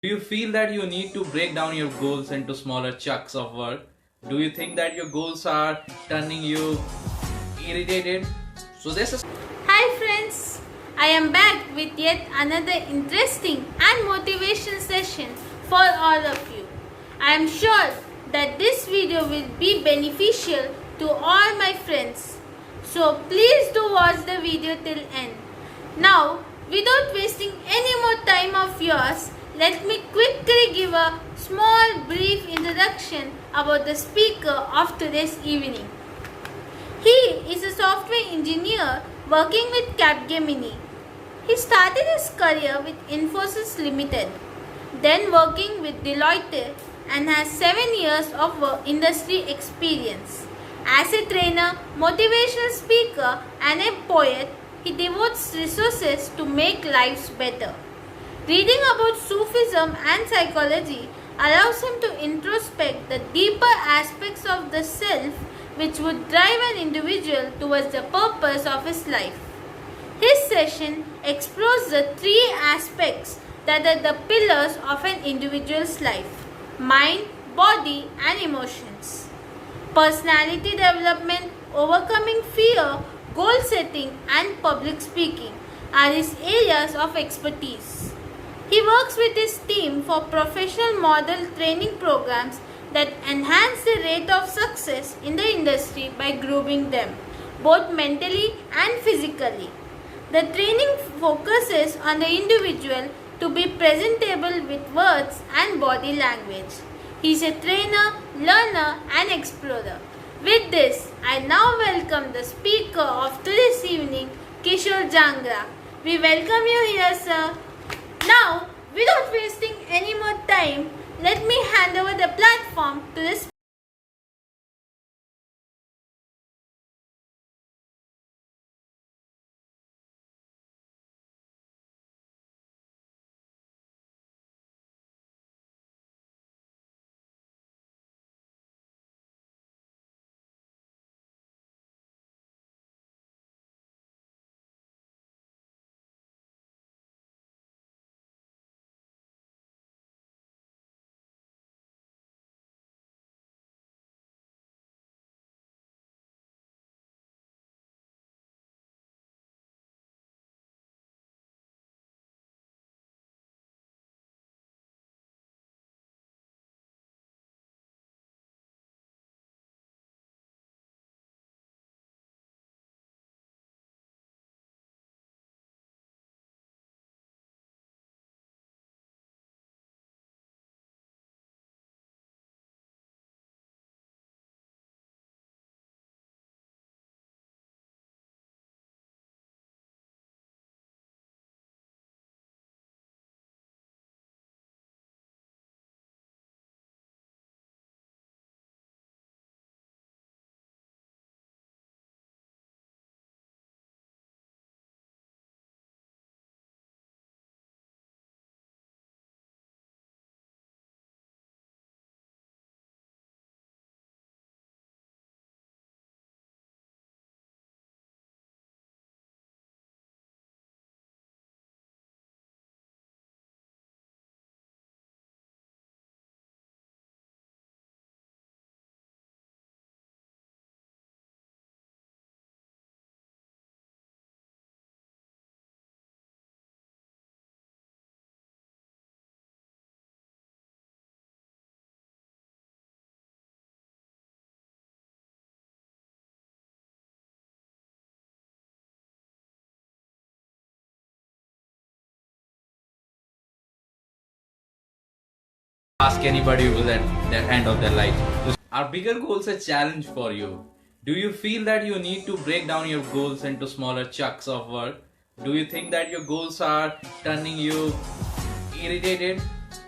Do you feel that you need to break down your goals into smaller chunks of work? Do you think that your goals are turning you irritated? So this is Hi friends, I am back with yet another interesting and motivation session for all of you. I am sure that this video will be beneficial to all my friends. So please do watch the video till end. Now, without wasting any more time of yours, let me quickly give a small brief introduction about the speaker of today's evening. He is a software engineer working with Capgemini. He started his career with Infosys Limited, then working with Deloitte and has 7 years of industry experience. As a trainer, motivational speaker and a poet, he devotes resources to make lives better. Reading about Sufism and psychology allows him to introspect the deeper aspects of the self which would drive an individual towards the purpose of his life. His session explores the three aspects that are the pillars of an individual's life: mind, body, and emotions. Personality development, overcoming fear, goal setting, and public speaking are his areas of expertise. He works with his team for professional model training programs that enhance the rate of success in the industry by grooming them, both mentally and physically. The training focuses on the individual to be presentable with words and body language. He is a trainer, learner, and explorer. With this, I now welcome the speaker of today's evening, KISHORE Jangda. We welcome you here, sir. Now, without wasting any more time, let me hand over the platform to the speaker. ask anybody who's at the end of their life. Are bigger goals a challenge for you? Do you feel that you need to break down your goals into smaller chunks of work? Do you think that your goals are turning you irritated?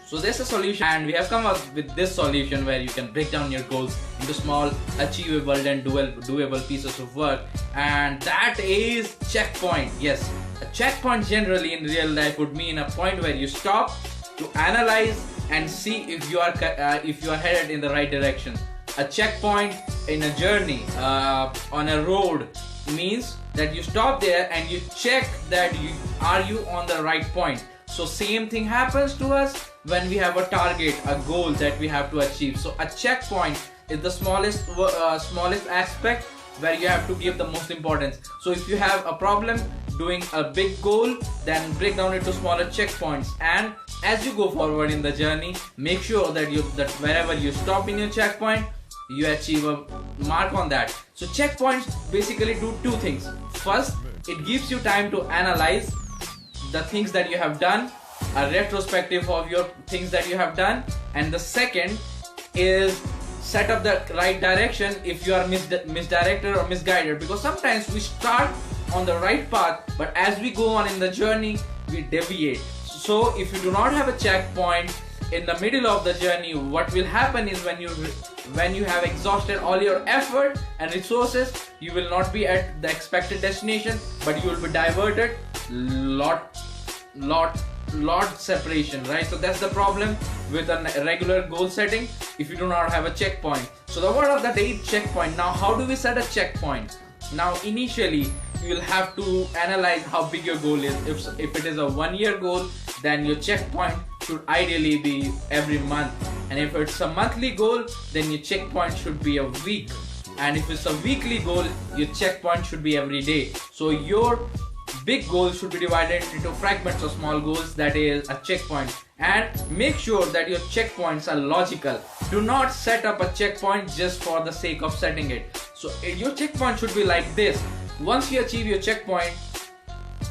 So there's a solution, and we have come up with this solution where you can break down your goals into small, achievable and doable pieces of work, and that is checkpoint. Yes, a checkpoint generally in real life would mean a point where you stop to analyze and see if you are headed in the right direction. A checkpoint in a journey on a road means that you stop there and you check that you on the right point. So same thing happens to us when we have a target, a goal that we have to achieve. So a checkpoint is the smallest aspect where you have to give the most importance. So if you have a problem doing a big goal, then break down it to smaller checkpoints, and as you go forward in the journey, make sure that wherever you stop in your checkpoint, you achieve a mark on that. So checkpoints basically do two things. First, it gives you time to analyze the things that you have done, a retrospective of your things that you have done, and the second is set up the right direction if you are misdirected or misguided, because sometimes we start on the right path, but as we go on in the journey, we deviate. So if you do not have a checkpoint in the middle of the journey, what will happen is when you have exhausted all your effort and resources, you will not be at the expected destination, but you will be diverted, lot separation, right? So that's the problem with a regular goal setting if you do not have a checkpoint. So the word of the day is checkpoint. Now how do we set a checkpoint? Now initially you will have to analyze how big your goal is. If it is a 1 year goal, then your checkpoint should ideally be every month, and if it's a monthly goal, then your checkpoint should be a week, and if it's a weekly goal, your checkpoint should be every day. So your big goals should be divided into fragments of small goals, that is a checkpoint, and make sure that your checkpoints are logical. Do not set up a checkpoint just for the sake of setting it. So your checkpoint should be like this. Once you achieve your checkpoint,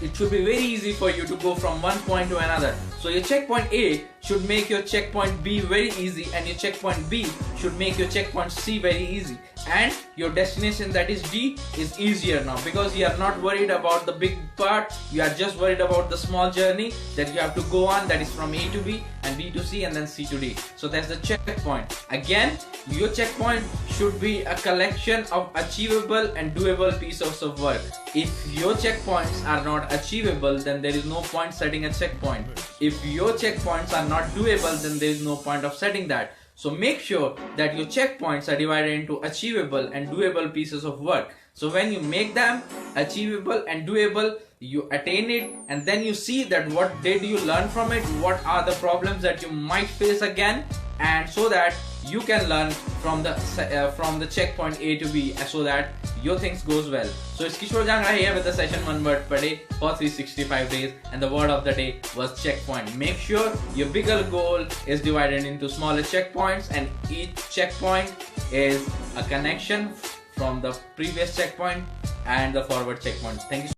it should be very easy for you to go from one point to another. So your checkpoint A should make your checkpoint B very easy, and your checkpoint B should make your checkpoint C very easy, and your destination, that is D, is easier now, because you are not worried about the big part. You are just worried about the small journey that you have to go on, that is from A to B and B to C and then C to D. So that's the checkpoint. Again, your checkpoint should be a collection of achievable and doable pieces of work. If your checkpoints are not achievable, then there is no point setting a checkpoint. If your checkpoints are not doable, then there is no point of setting that. So make sure that your checkpoints are divided into achievable and doable pieces of work. So when you make them achievable and doable, you attain it, and then you see that what did you learn from it, what are the problems that you might face again, and so that you can learn from the checkpoint A to B, so that your things goes well. So it's Kishore Jangra here with the session 1 word per day for 365 days, and the word of the day was checkpoint. Make sure your bigger goal is divided into smaller checkpoints, and each checkpoint is a connection from the previous checkpoint and the forward checkpoint. Thank you.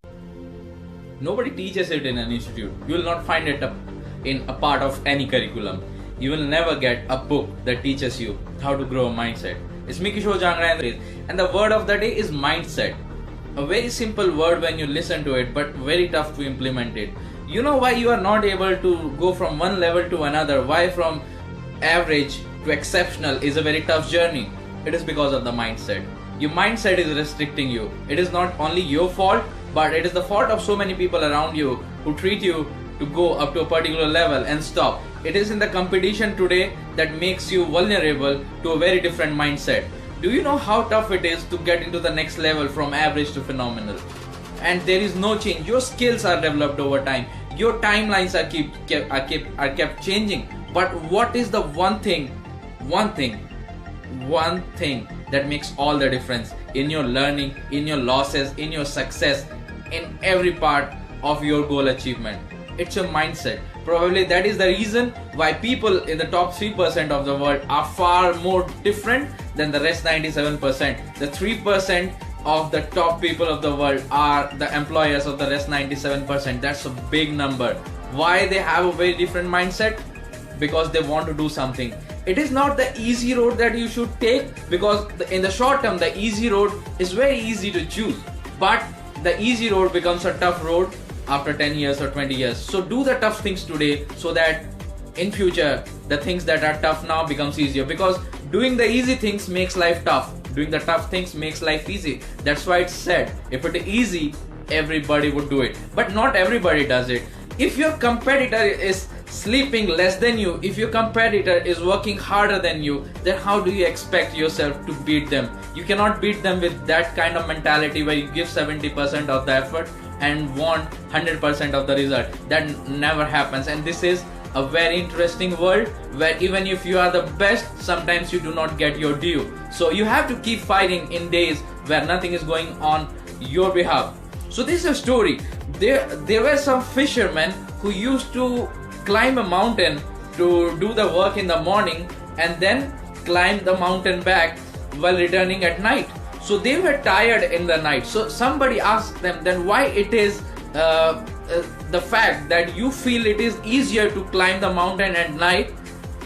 Nobody teaches it in an institute. You will not find it in a part of any curriculum. You will never get a book that teaches you how to grow a mindset. It's me, KISHORE JANGDA, and the word of the day is mindset. A very simple word when you listen to it, but very tough to implement it. You know why you are not able to go from one level to another? Why from average to exceptional is a very tough journey? It is because of the mindset. Your mindset is restricting you. It is not only your fault, but it is the fault of so many people around you who treat you to go up to a particular level and stop. It is in the competition today that makes you vulnerable to a very different mindset. Do you know how tough it is to get into the next level from average to phenomenal? And there is no change. Your skills are developed over time. Your timelines are kept changing. But what is the one thing that makes all the difference in your learning, in your losses, in your success, in every part of your goal achievement? It's your mindset. Probably that is the reason why people in the top 3% of the world are far more different than the rest 97%. The 3% of the top people of the world are the employers of the rest 97%. That's a big number. Why they have a very different mindset? Because they want to do something. It is not the easy road that you should take, because in the short term the easy road is very easy to choose, but the easy road becomes a tough road after 10 years or 20 years. So do the tough things today, so that in future the things that are tough now becomes easier, because doing the easy things makes life tough. Doing the tough things makes life easy. That's why it's said, if it is easy, everybody would do it, but not everybody does it. If your competitor is sleeping less than you, if your competitor is working harder than you, then how do you expect yourself to beat them? You cannot beat them with that kind of mentality where you give 70% of the effort. and want 100% of the result. That never happens, and this is a very interesting world where even if you are the best, sometimes you do not get your due. So you have to keep fighting in days where nothing is going on your behalf. So this is a story. There were some fishermen who used to climb a mountain to do the work in the morning and then climb the mountain back while returning at night. So they were tired in the night. So somebody asked them then why it is the fact that you feel it is easier to climb the mountain at night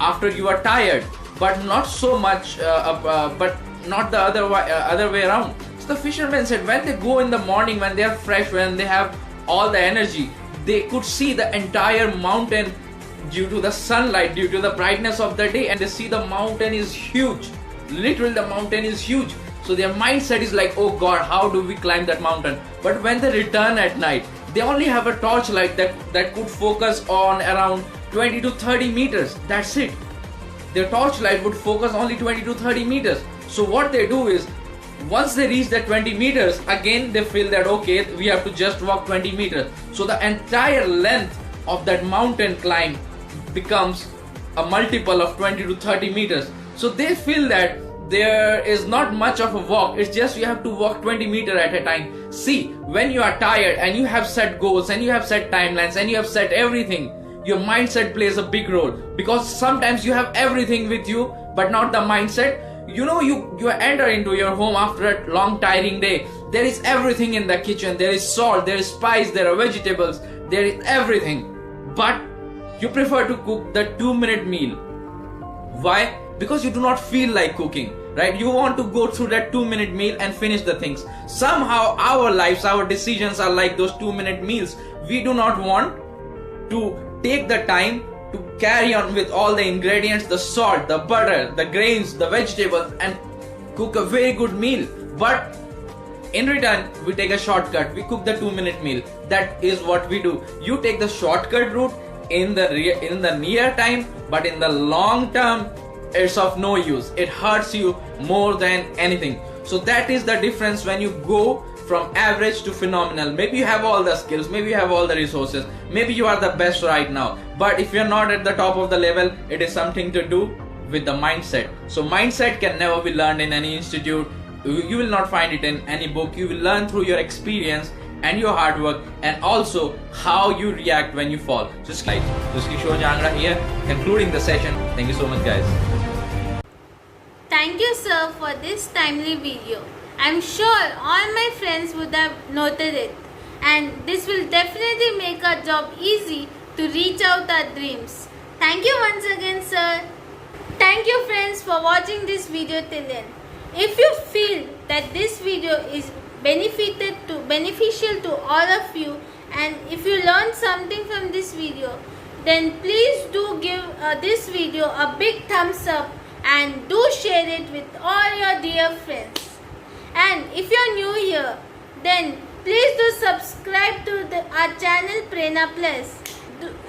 after you are tired, but not so much, but not the other way around. So the fishermen said when they go in the morning, when they are fresh, when they have all the energy, they could see the entire mountain due to the sunlight, due to the brightness of the day, and they see the mountain is huge. Literally the mountain is huge. So their mindset is like, oh God, how do we climb that mountain? But when they return at night, they only have a torchlight that could focus on around 20 to 30 meters. That's it. Their torchlight would focus only 20 to 30 meters. So what they do is, once they reach the 20 meters, again they feel that okay, we have to just walk 20 meters. So the entire length of that mountain climb becomes a multiple of 20 to 30 meters. So they feel that there is not much of a walk, it's just you have to walk 20 meters at a time. See, when you are tired and you have set goals and you have set timelines and you have set everything, your mindset plays a big role, because sometimes you have everything with you but not the mindset. You know, you enter into your home after a long tiring day, there is everything in the kitchen, there is salt, there is spice, there are vegetables, there is everything, but you prefer to cook the 2-minute meal. Why? Because you do not feel like cooking, right? You want to go through that 2-minute meal and finish the things. Somehow our lives, our decisions are like those 2-minute meals. We do not want to take the time to carry on with all the ingredients, the salt, the butter, the grains, the vegetables, and cook a very good meal. But in return, we take a shortcut. We cook the 2-minute meal. That is what we do. You take the shortcut route in the near time, but in the long term, it's of no use. It hurts you more than anything. So that is the difference when you go from average to phenomenal. Maybe you have all the skills, maybe you have all the resources, maybe you are the best right now, but if you're not at the top of the level, it is something to do with the mindset. So mindset can never be learned in any institute. You will not find it in any book. You will learn through your experience and your hard work, and also how you react when you fall. So this is KISHORE JANGDA here, concluding the session. Thank you so much, guys. Thank you, sir, for this timely video. I'm sure all my friends would have noted it, and this will definitely make our job easy to reach out our dreams. Thank you once again, sir. Thank you, friends, for watching this video till end. If you feel that this video is beneficial to all of you, and if you learned something from this video, then please do give this video a big thumbs up and do share it with all your dear friends. And if you're new here, then please do subscribe to our channel Prerna Plus,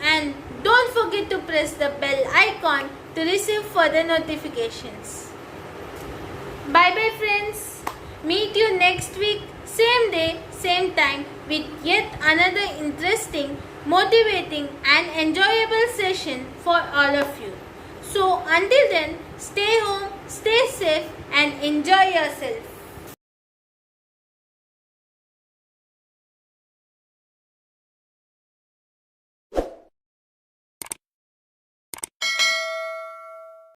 and don't forget to press the bell icon to receive further notifications. Bye bye, friends. Meet you next week, same day, same time, with yet another interesting, motivating and enjoyable session for all of you. So until then, stay home, stay safe and enjoy yourself.